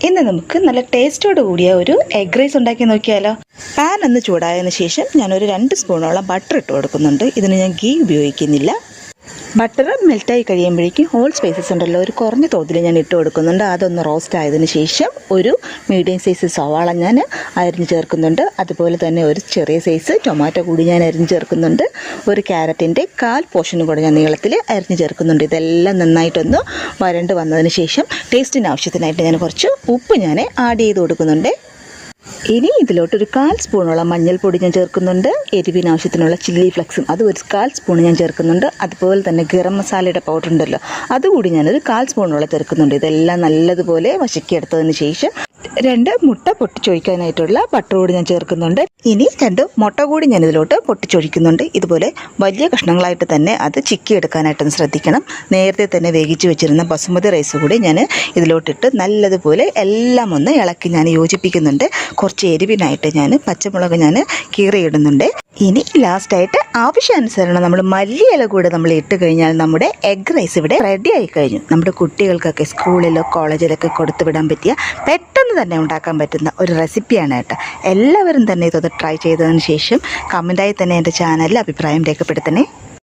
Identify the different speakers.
Speaker 1: ഇന്ന് നമുക്ക് നല്ല ടേസ്റ്റോട് കൂടിയ ഒരു എഗ് റൈസ് ഉണ്ടാക്കി നോക്കിയാലോ. പാൻ ഒന്ന് ചൂടായതിനു ശേഷം ഞാനൊരു 2 സ്പൂണോളം ബട്ടർ ഇട്ട് കൊടുക്കുന്നുണ്ട്. ഇതിന് ഞാൻ ഗീ ഉപയോഗിക്കുന്നില്ല. ബട്ടർ മെൽറ്റായി കഴിയുമ്പോഴേക്കും ഹോൾ സ്പൈസസ് ഉണ്ടല്ലോ, ഒരു കുറഞ്ഞ തോതിൽ ഞാൻ ഇട്ട് കൊടുക്കുന്നുണ്ട്. അതൊന്ന് റോസ്റ്റ് ആയതിനു ശേഷം ഒരു മീഡിയം സൈസ് സവാള ഞാൻ അരിഞ്ഞ് ചേർക്കുന്നുണ്ട്. അതുപോലെ തന്നെ ഒരു ചെറിയ സൈസ് ടൊമാറ്റോ കൂടി ഞാൻ അരിഞ്ഞ് ചേർക്കുന്നുണ്ട്. ഒരു ക്യാരറ്റിൻ്റെ 1/4 പോർഷനും കൂടെ ഞാൻ നീളത്തിൽ അരിഞ്ഞ് ചേർക്കുന്നുണ്ട്. ഇതെല്ലാം നന്നായിട്ടൊന്ന് വരണ്ട് വന്നതിന് ശേഷം ടേസ്റ്റിന് ആവശ്യത്തിനായിട്ട് ഞാൻ കുറച്ച് ഉപ്പ് ഞാൻ ആഡ് ചെയ്ത് കൊടുക്കുന്നുണ്ട്. ഇനി ഇതിലോട്ടൊരു 1/4 സ്പൂണോളം മഞ്ഞൾപ്പൊടി ഞാൻ ചേർക്കുന്നുണ്ട്. എരിവിന് ആവശ്യത്തിനുള്ള ചില്ലി ഫ്ലെക്സും അത് ഒരു 1/4 സ്പൂൺ ഞാൻ ചേർക്കുന്നുണ്ട്. അതുപോലെ തന്നെ ഗരം മസാലയുടെ പൗഡർ ഉണ്ടല്ലോ, അതുകൂടി ഞാനൊരു 1/4 സ്പൂണോളം ചേർക്കുന്നുണ്ട്. ഇതെല്ലാം നല്ലതുപോലെ വശക്കിയെടുത്തതിന് ശേഷം 2 മുട്ട പൊട്ടിച്ചൊഴിക്കാനായിട്ടുള്ള ബട്ടർ കൂടി ഞാൻ ചേർക്കുന്നുണ്ട്. ഇനി 2 മുട്ട കൂടി ഞാൻ ഇതിലോട്ട് പൊട്ടിച്ചൊഴിക്കുന്നുണ്ട്. ഇതുപോലെ വലിയ കഷ്ണങ്ങളായിട്ട് തന്നെ അത് ചിക്കിയെടുക്കാനായിട്ടൊന്ന് ശ്രദ്ധിക്കണം. നേരത്തെ തന്നെ വേവിച്ച് വെച്ചിരുന്ന ബസുമതി റൈസ് കൂടി ഞാൻ ഇതിലോട്ടിട്ട് നല്ലതുപോലെ എല്ലാം ഒന്ന് ഇളക്കി ഞാൻ യോജിപ്പിക്കുന്നുണ്ട്. കുറച്ച് എരിവിനായിട്ട് ഞാൻ പച്ചമുളക് ഞാൻ കീറിയിടുന്നുണ്ട്. ഇനി ലാസ്റ്റായിട്ട് ആവശ്യാനുസരണം നമ്മൾ മല്ലിയില കൂടെ നമ്മൾ ഇട്ട് കഴിഞ്ഞാൽ നമ്മുടെ എഗ് റൈസ് ഇവിടെ റെഡി ആയി കഴിഞ്ഞു. നമ്മുടെ കുട്ടികൾക്കൊക്കെ സ്കൂളിലോ കോളേജിലൊക്കെ കൊടുത്തു വിടാൻ പറ്റിയ പെട്ടെന്ന് തന്നെ ഉണ്ടാക്കാൻ പറ്റുന്ന ഒരു റെസിപ്പിയാണ് കേട്ടോ. എല്ലാവരും തന്നെ ഇതൊന്ന് ട്രൈ ചെയ്തതിന് ശേഷം കമൻറ്റായി തന്നെ എൻ്റെ ചാനലിൽ അഭിപ്രായം രേഖപ്പെടുത്തണേ.